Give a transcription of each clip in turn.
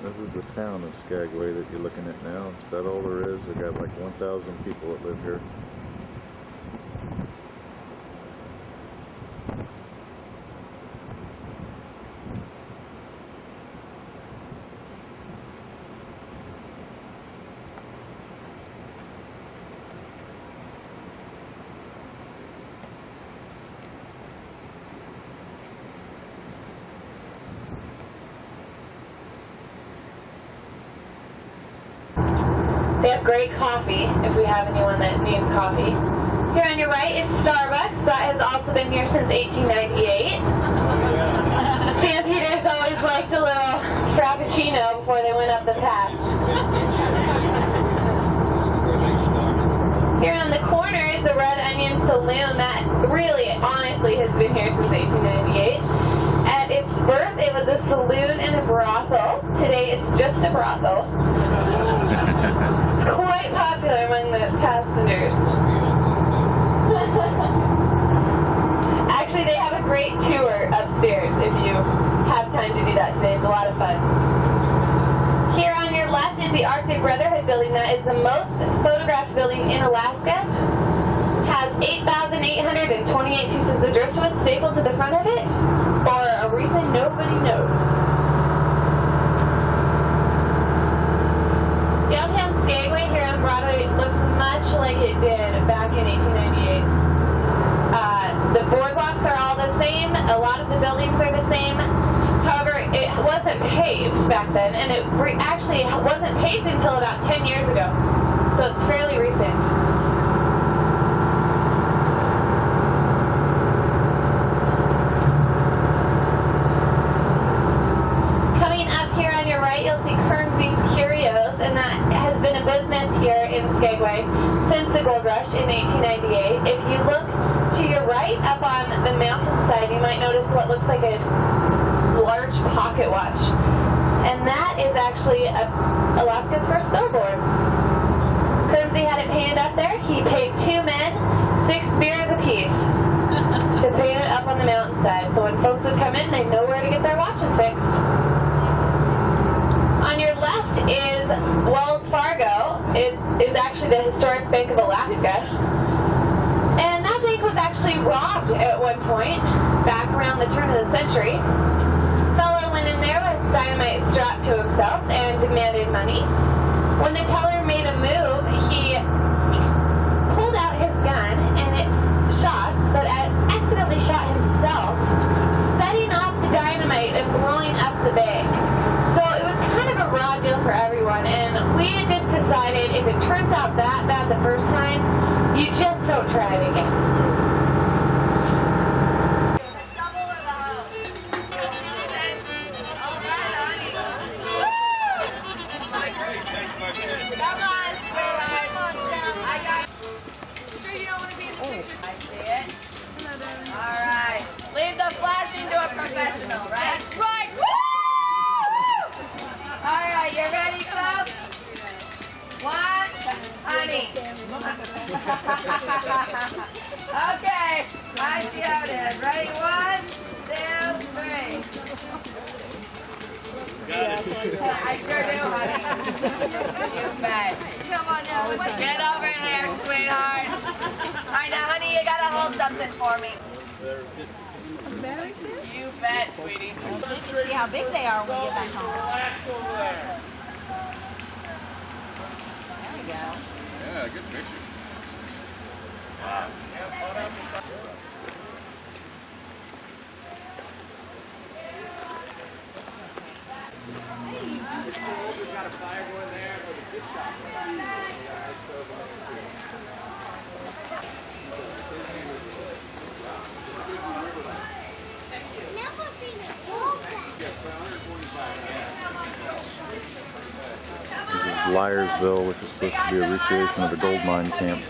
This is the town of Skagway that you're looking at now. It's about all there is. They've got like 1,000 people that live here. They have great coffee, if we have anyone that needs coffee. Here on your right is Starbucks. That has also been here since 1898. Stampeders always liked a little frappuccino before they went up the path. Here on the corner is the Red Onion Saloon that really, honestly, has been here since 1898. At its birth, it was a saloon and a brothel. Today, it's just a brothel. Quite popular among the passengers. Actually, they have a great tour upstairs if you have time to do that today. It's a lot of fun. Here on your left is the Arctic Brotherhood building. That is the most photographed building in Alaska. Has 8,828 pieces of driftwood stapled to the front of it for a reason nobody knows. Downtown Skagway here on Broadway looks much like it did back in 1898. The boardwalks are all the same. A lot of the buildings are the same. However, it wasn't paved back then, and it actually wasn't paved until about 10 years ago. So it's fairly recent. Coming up here on your right, you'll see Kernby's Curios, and that has been a business here in Skagway since the gold rush in 1898. If you look to your right, up on the mountainside, you might notice what looks like a large pocket watch. And that is actually Alaska's first billboard. Kernby had it painted up there. He paid 2 men 6 beers apiece to paint it up on the mountainside. So when folks would come in, they know where to get their watches fixed. On your left is Wells Fargo. It is actually the historic Bank of Alaska. And that bank was actually robbed at one point, back around the turn of the century. A fellow went in there with dynamite strapped to himself and demanded money. When the teller made a move, he pulled out his gun and it shot, but accidentally shot himself, setting off the dynamite and blowing up the bank. So it was kind of a raw deal for everyone, and we had just decided if it turns out that bad the first time, you just don't try it again. Come on, sweetheart. I got it. Sure you don't want to be in the picture? I see it. All right. Leave the flashing to a professional, right? That's right. Woo! All right, you ready, folks? One, honey. Okay, I see how it is. Ready? 1, 2, 3. Got it. I sure do, honey. You bet. Come on now. Get over here, sweetheart. All right, now, honey, you gotta hold something for me. You bet, sweetie. See how big they are when we get back home. Relax over there. There we go. Yeah, good picture. Wow. We've got a fire going there for the fish shop. This is Liedsville, which is supposed to be a recreation of the gold mine camp.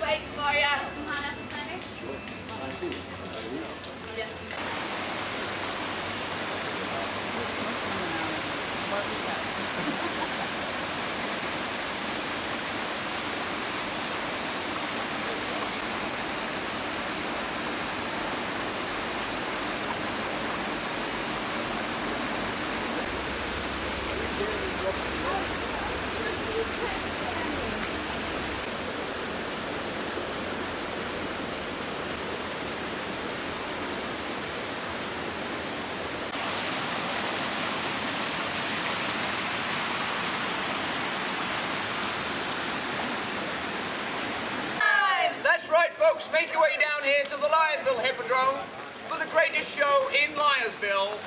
Folks, make your way down here to the Liedsville Hippodrome for the greatest show in Liedsville.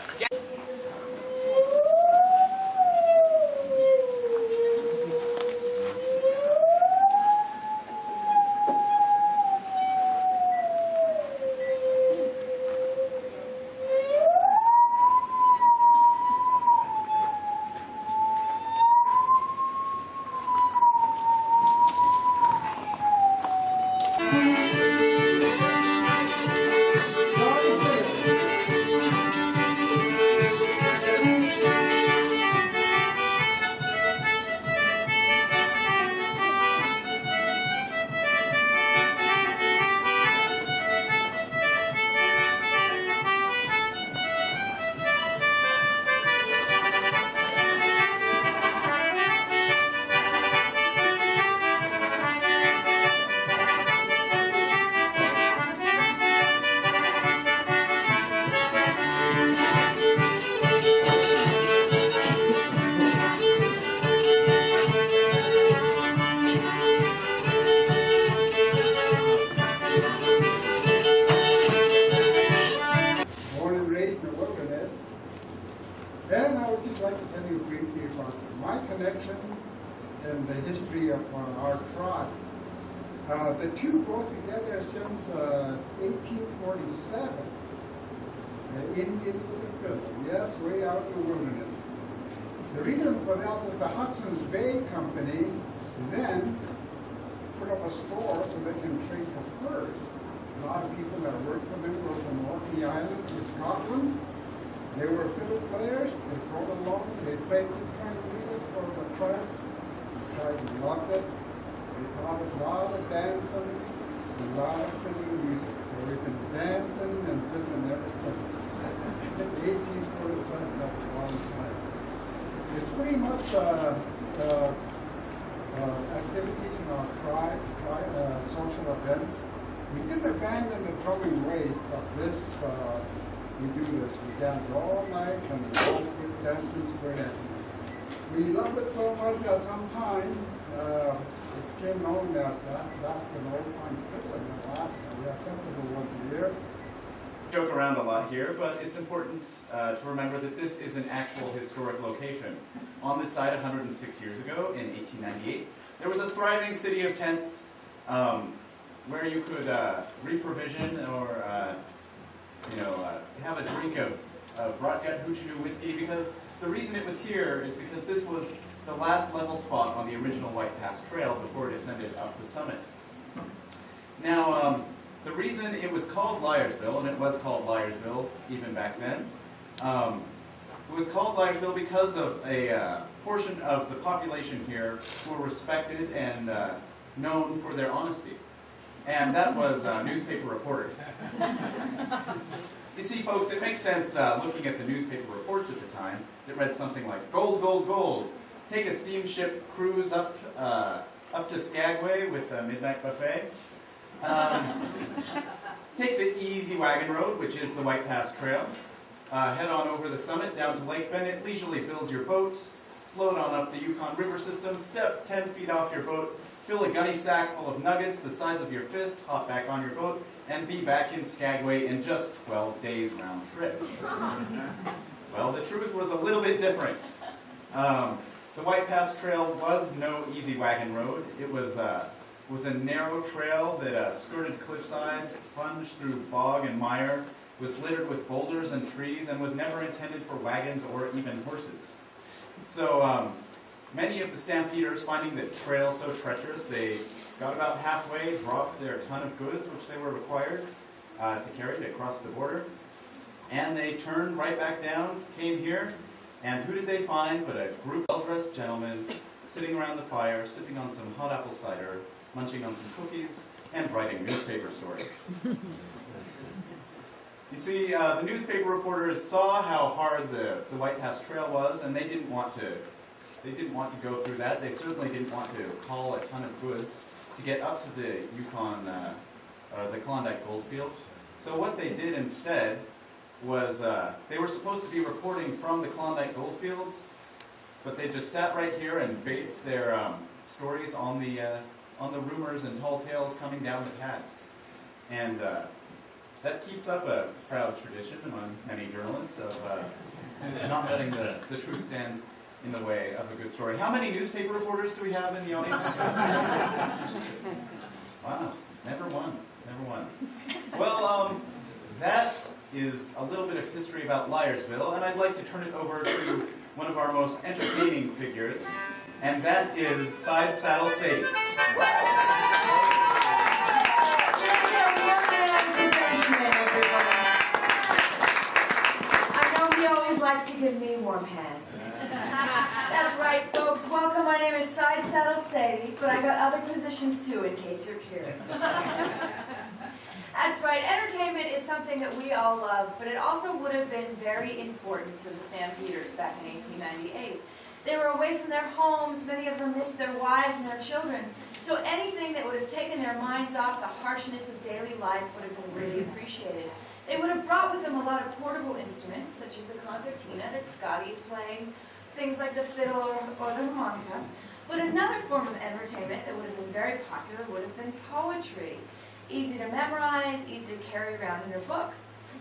And I would just like to tell you briefly about my connection and the history of our tribe. The two go together since 1847. The Indian with the fiddle, yes, way out in the wilderness. The reason for that was the Hudson's Bay Company then put up a store so they can trade for furs. A lot of people that worked for them were from Orkney Island to Scotland. They were fiddle players. They brought along. They played this kind of music for the tribe. The tribe loved it. They taught us a lot of dancing, a lot of fiddling music. So we've been dancing and fiddling ever since. 1847, that's a long time. It's pretty much activities in our tribe, social events. We didn't abandon the drumming ways, but this. We do this. We dance all night and we all good dancing, square dancing. We love it so much that sometime it became known that that's an old-time fiddler in Alaska. We have festival once a year. Joke around a lot here, but it's important to remember that this is an actual historic location. On this site 106 years ago, in 1898, there was a thriving city of tents where you could reprovision or have a drink of rot gut hoochie whiskey, because the reason it was here is because this was the last level spot on the original White Pass Trail before it ascended up the summit. Now, the reason it was called Liedsville, and it was called Liedsville even back then, it was called Liedsville because of a portion of the population here who were respected and known for their honesty. And that was newspaper reporters. You see, folks, it makes sense looking at the newspaper reports at the time that read something like, "Gold, gold, gold. Take a steamship cruise up to Skagway with a midnight buffet. Take the easy wagon road, which is the White Pass Trail. Head on over the summit down to Lake Bennett. Leisurely build your boat. Float on up the Yukon River system. Step 10 feet off your boat. Fill a gunny sack full of nuggets the size of your fist, hop back on your boat, and be back in Skagway in just 12 days round trip." Well, the truth was a little bit different. The White Pass Trail was no easy wagon road. It was a narrow trail that skirted cliff sides, plunged through bog and mire, was littered with boulders and trees, and was never intended for wagons or even horses. So, many of the stampeders, finding the trail so treacherous, they got about halfway, dropped their ton of goods, which they were required to carry to cross the border, and they turned right back down, came here, and who did they find but a group of well-dressed gentlemen sitting around the fire, sipping on some hot apple cider, munching on some cookies, and writing newspaper stories. You see, the newspaper reporters saw how hard the White Pass Trail was, and they didn't want to go through that. They certainly didn't want to haul a ton of goods to get up to the Yukon, the Klondike goldfields. So what they did instead was they were supposed to be reporting from the Klondike goldfields, but they just sat right here and based their stories on the rumors and tall tales coming down the paths. And that keeps up a proud tradition among many journalists of not letting the truth stand in the way of a good story. How many newspaper reporters do we have in the audience? Wow, never one. Well, that is a little bit of history about Liedsville, and I'd like to turn it over to one of our most entertaining figures, and that is Side Saddle Sadie. I know he always likes to give me warm hands. That's right, folks. Welcome. My name is Side Saddle Sadie, but I got other positions too, in case you're curious. That's right. Entertainment is something that we all love, but it also would have been very important to the Stampeders back in 1898. They were away from their homes. Many of them missed their wives and their children. So anything that would have taken their minds off the harshness of daily life would have been really appreciated. They would have brought with them a lot of portable instruments, such as the concertina that Scotty's playing, things like the fiddle or the harmonica. But another form of entertainment that would have been very popular would have been poetry. Easy to memorize, easy to carry around in your book.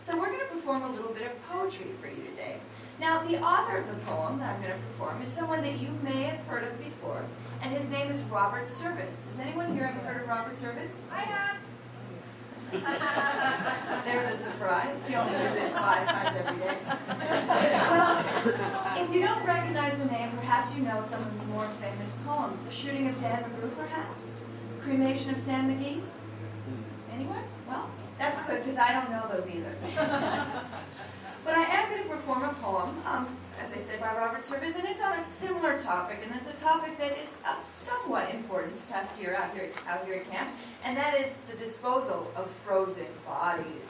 So we're going to perform a little bit of poetry for you today. Now, the author of the poem that I'm going to perform is someone that you may have heard of before, and his name is Robert Service. Has anyone here ever heard of Robert Service? I have. There's a surprise. He only hears it 5 times every day. Well, if you don't recognize the name, perhaps you know some of his more famous poems. The Shooting of Dan McGrew, perhaps? Cremation of Sam McGee? Anyone? Well, that's good, because I don't know those either. But I am going to perform a poem, as I said, by Robert Service, and it's on a similar topic, and it's a topic that is of somewhat importance to us out here at camp, and that is the disposal of frozen bodies.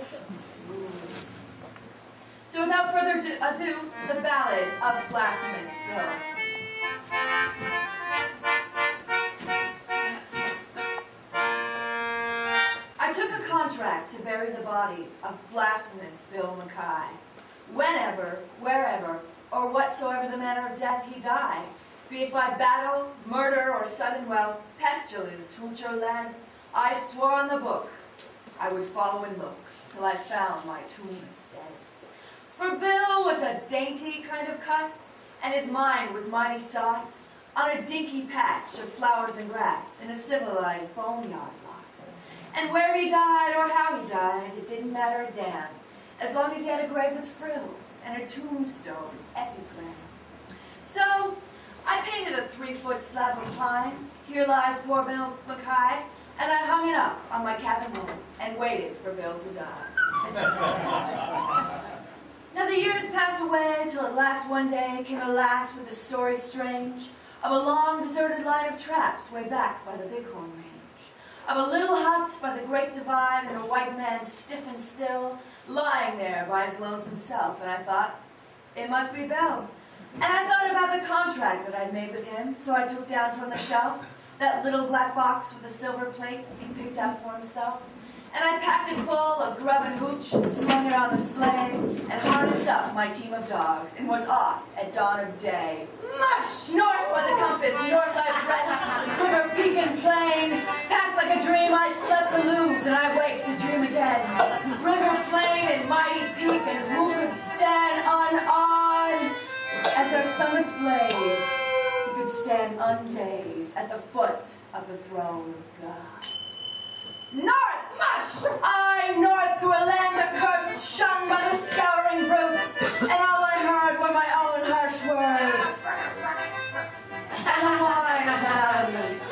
So without further ado, the Ballad of Blasphemous Bill. I took a contract to bury the body of Blasphemous Bill Mackay. Whenever, wherever, or whatsoever the manner of death he die, be it by battle, murder, or sudden wealth, pestilence, hooch or lead, I swore on the book I would follow and look till I found my tomb's dead. For Bill was a dainty kind of cuss, and his mind was mighty sought on a dinky patch of flowers and grass in a civilized boneyard lot. And where he died or how he died, it didn't matter a damn, as long as he had a grave with frills and a tombstone epigram. So I painted a 3-foot slab of pine, here lies poor Bill Mackay, and I hung it up on my cabin wall and waited for Bill to die. Now the years passed away till at last one day came a lass with a story strange of a long deserted line of traps way back by the Bighorn Range, of a little hut by the Great Divide and a white man stiff and still lying there by his lonesome self, and I thought, it must be Bill. And I thought about the contract that I'd made with him, so I took down from the shelf that little black box with a silver plate he picked out for himself, and I packed it full of grub and hooch and slung it on the sleigh and harnessed up my team of dogs and was off at dawn of day. Mush! North by the compass, north I pressed, river, peak, and plain. Past like a dream, I slept to lose, and I waked to dream again. River, plain, and mighty peak, and who could stand unawed? As our summits blazed, who could stand undazed at the foot of the throne of God. North, mush! I north through a land accursed, shunned by the scouring brutes, and all I heard were my own harsh words, and the whine of the Malamutes.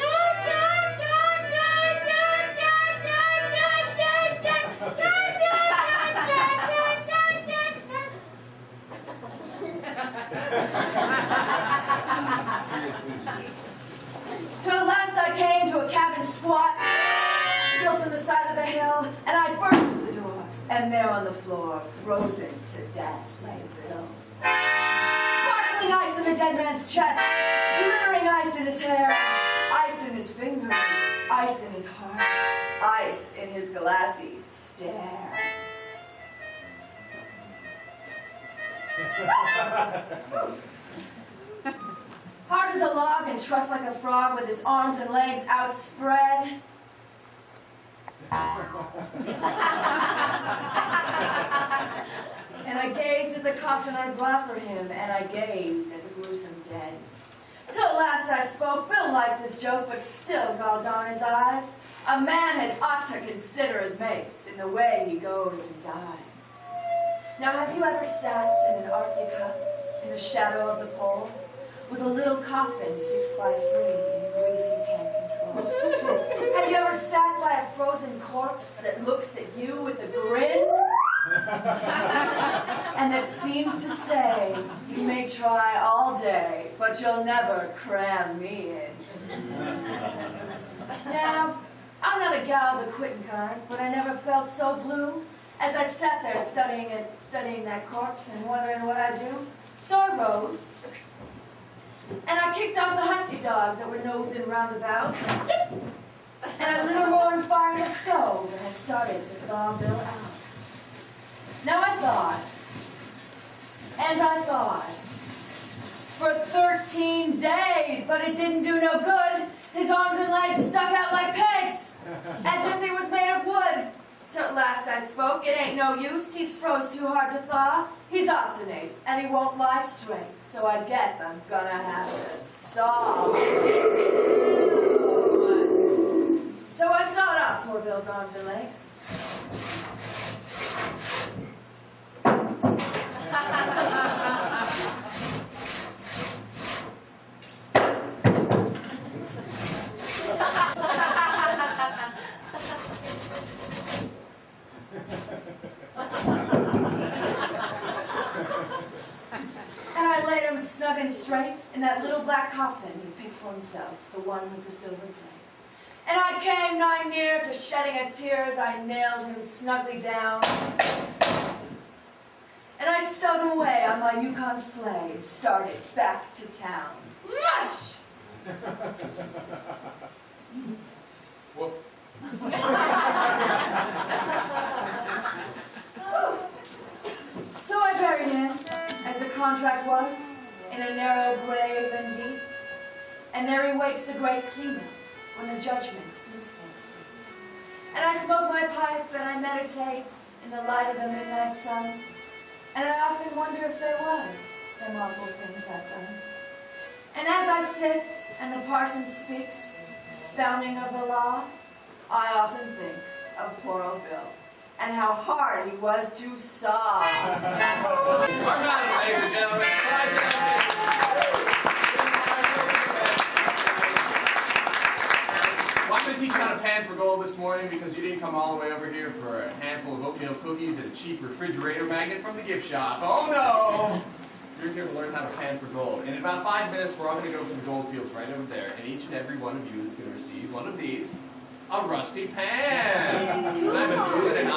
Till at last I came to a cabin squat, built on the side of the hill, and I burst through the door, and there on the floor, frozen to death, lay Bill. Sparkling ice in the dead man's chest, glittering ice in his hair, ice in his fingers, ice in his heart, ice in his glassy stare. Hard as a log and trussed like a frog with his arms and legs outspread. And I gazed at the coffin I brought for him, and I gazed at the gruesome dead. Till at last I spoke. Bill liked his joke, but still galled down his eyes. A man had ought to consider his mates in the way he goes and dies. Now, have you ever sat in an Arctic hut in the shadow of the pole with a little coffin 6 by 3 in a grief you can't control? Have you ever sat by a frozen corpse that looks at you with a grin? And that seems to say, you may try all day, but you'll never cram me in. Now, I'm not a gal of the quitting kind, but I never felt so blue as I sat there studying that corpse and wondering what I'd do. So I rose, and I kicked off the husky dogs that were nosing roundabout, and I lit a roaring fire in the stove, and I started to thaw Bill out. Now I thought, and I thought, for 13 days, but it didn't do no good. His arms and legs stuck out like pegs, as if he was made of wood. Till at last I spoke. It ain't no use. He's froze too hard to thaw. He's obstinate, and he won't lie straight. So I guess I'm gonna have to saw. So I sawed up poor Bill's arms and legs. And I laid him snug and straight in that little black coffin he picked for himself, the one with the silver plate. And I came nigh near to shedding a tear as I nailed him snugly down. And I stowed him away on my Yukon sleigh and started back to town. Rush! Whoa. So I buried him, as the contract was, in a narrow grave and deep. And there he waits the great cleanup when the judgment sleeps in sleep. And I smoke my pipe and I meditate in the light of the midnight sun. And I often wonder if there was them awful things I've done. And as I sit and the parson speaks, expounding of the law, I often think of poor old Bill and how hard he was to saw. Our mountain, ladies and gentlemen. Well, I'm going to teach you how to pan for gold this morning because you didn't come all the way over here for a handful of oatmeal cookies and a cheap refrigerator magnet from the gift shop. Oh no! You're here to learn how to pan for gold. And in about 5 minutes, we're all going to go to the gold fields right over there, and each and every one of you is going to receive one of these. A rusty pan. I'm going to do it and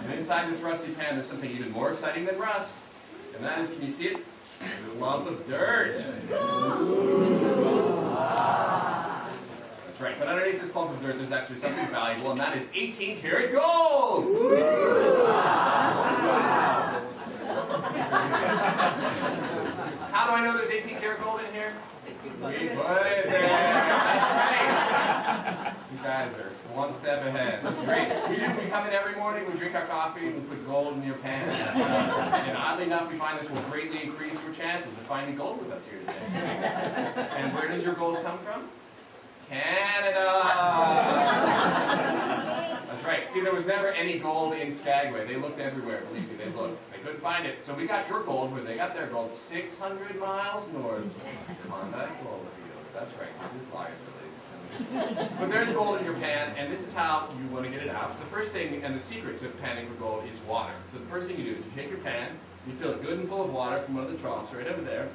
And inside this rusty pan, there's something even more exciting than rust. And that is, can you see it? There's a lump of dirt. That's right. But underneath this clump of dirt, there's actually something valuable, and that is 18 karat gold. How do I know there's 18 karat gold in here? We put it there. That's right. You guys are one step ahead. That's great. We come in every morning, we drink our coffee, and we put gold in your pan. And oddly enough, we find this will greatly increase your chances of finding gold with us here today. And where does your gold come from? Canada! That's right. See, there was never any gold in Skagway. They looked everywhere, believe me, they looked. They couldn't find it. So we got your gold where they got their gold 600 miles north on that gold field. That's right. This is Liedsville, ladies and gentlemen. But there's gold in your pan, and this is how you want to get it out. The first thing, and the secret to panning for gold is water. So the first thing you do is you take your pan, you fill it good and full of water from one of the troughs right over there,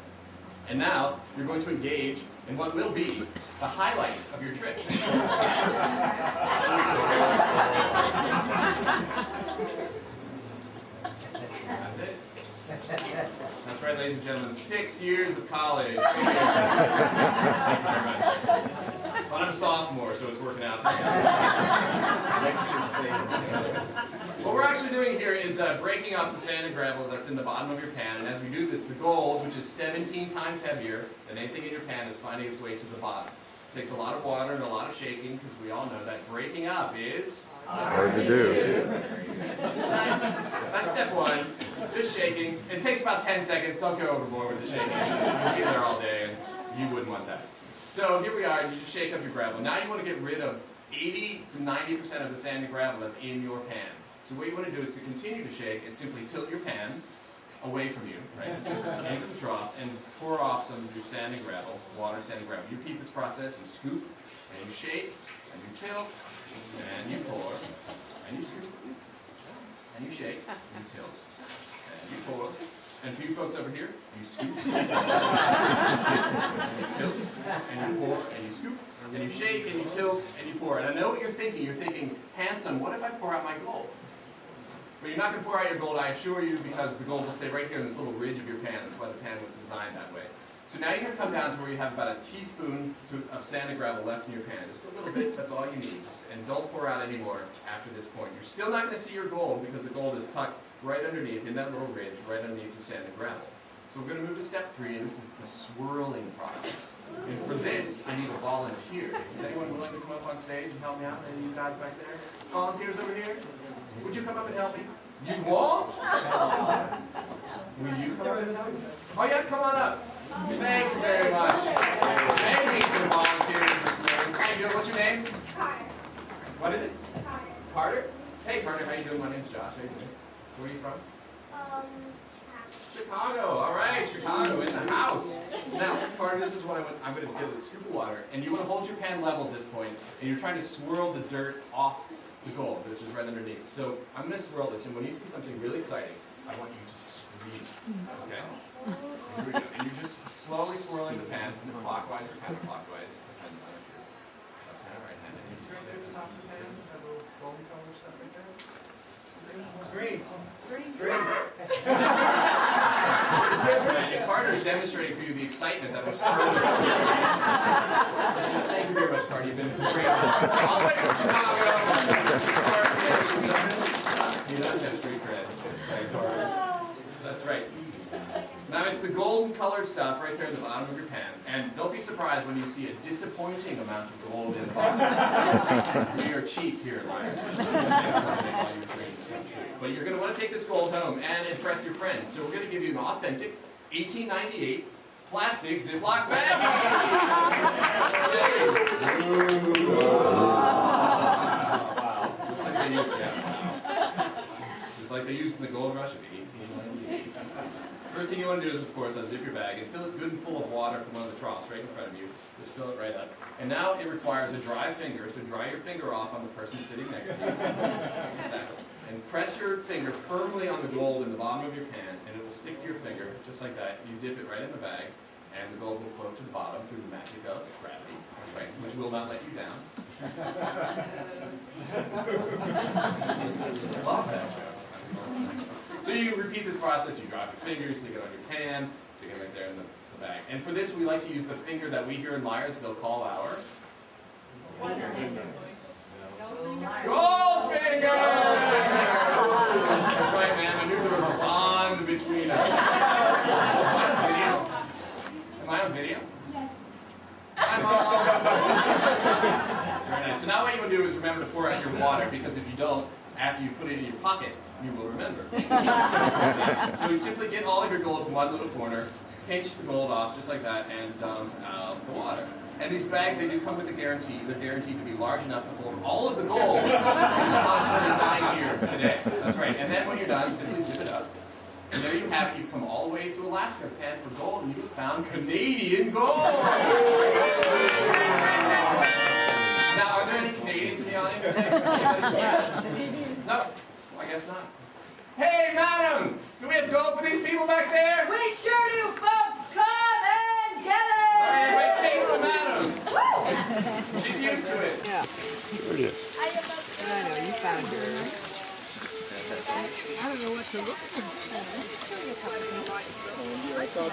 and now you're going to engage in what will be the highlight of your trip. That's it. That's right, ladies and gentlemen. 6 years of college. Thank you very much. Well, I'm a sophomore, so it's working out. What we're actually doing here is breaking up the sand and gravel that's in the bottom of your pan. And as we do this, the gold, which is 17 times heavier than anything in your pan, is finding its way to the bottom. Takes a lot of water and a lot of shaking, because we all know that breaking up is Hard to do. That's step one. Just shaking. It takes about 10 seconds. Don't go overboard with the shaking. You'll be there all day, and you wouldn't want that. So here we are. You just shake up your gravel. Now you want to get rid of 80 to 90% of the sand and gravel that's in your pan. So what you want to do is to continue to shake and simply tilt your pan away from you, right, into the trough, and pour off some of your sand and gravel, water, sand and gravel. You repeat this process. You scoop, and you shake, and you tilt, and you pour, and you scoop, and you shake, and you tilt, and you pour. And for you folks over here, you scoop, and you tilt, and you pour, and you scoop, and you shake, and you tilt, and you pour. And I know what you're thinking. You're thinking, Handsome, what if I pour out my gold? But you're not going to pour out your gold, I assure you, because the gold will stay right here in this little ridge of your pan. That's why the pan was designed that way. So now you're going to come down to where you have about a teaspoon of sand and gravel left in your pan. Just a little bit, that's all you need. And don't pour out any more after this point. You're still not going to see your gold because the gold is tucked right underneath, in that little ridge, right underneath your sand and gravel. So we're going to move to step 3, and this is the swirling process. And for this, I need a volunteer. Is anyone willing to come up on stage and help me out? Any of you guys back there? Volunteers over here? Would you come up and help me? You won't? Will you come up and help me? Oh yeah, come on up. Thank you very much. Thank you for volunteering this morning. How you doing? What's your name? Carter. What is it? Carter. Hey Carter, how you doing? My name's Josh. How you doing? Where are you from? Chicago. All right, Chicago in the house. Now, Carter, this is what I'm going to do with a scoop of water, and you want to hold your pan level at this point, and you're trying to swirl the dirt off the gold, which is right underneath. So I'm going to swirl this, and when you see something really exciting, I want you to scream. Okay? Here we go. And you're just slowly swirling the pan, clockwise or counterclockwise, depends on if you're left hand or right hand. And you see right there at the top of the pan, that little golden color stuff right there? Scream. Scream. And Carter is demonstrating for you the excitement that was swirling. Thank you very much, Carter. You've been great. All the way from Chicago. He does have street cred. That's right. Now it's the golden colored stuff right there at the bottom of your pan. And don't be surprised when you see a disappointing amount of gold in the bottom. We are cheap here, Liar. But you're going to want to take this gold home and impress your friends. So we're going to give you an authentic 1898 plastic Ziploc bag. Just like they used in the gold rush of 1898. First thing you want to do is, of course, unzip your bag and fill it good and full of water from one of the troughs right in front of you. Just fill it right up. And now it requires a dry finger, so dry your finger off on the person sitting next to you. And press your finger firmly on the gold in the bottom of your pan, and it will stick to your finger, just like that. You dip it right in the bag, and the gold will float to the bottom through the magic of gravity, that's right, which will not let you down. Love that joke. So you repeat this process. You drop your finger, stick it on your pan, stick it right there in the bag. And for this, we like to use the finger that we here in Liedsville call our gold finger! That's right, man. I knew there was a bond between us. Am I on video? Yes. I'm on. Very nice. So now what you want to do is remember to pour out your water, because if you don't, after you put it in your pocket, you will remember. So you simply get all of your gold from one little corner, pinch the gold off just like that, and dump out the water. And these bags, they do come with a guarantee. They're guaranteed to be large enough to hold all of the gold in the constantly dying here today. That's right. And then when you're done, simply zip it up. And there you have it. You've come all the way to Alaska, pan for gold, and you have found Canadian gold. Now, are there any Canadians in the audience? No, I guess not. Hey, madam! Do we have gold for these people back there? We sure do, folks! Come and get it! All right, wait, chase the madam. She's used to it. Yeah. I know, you found her. I don't know what to look for. I saw the...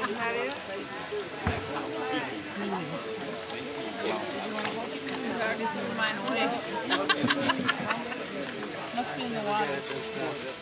Isn't that it? Mine away. Must be in the water.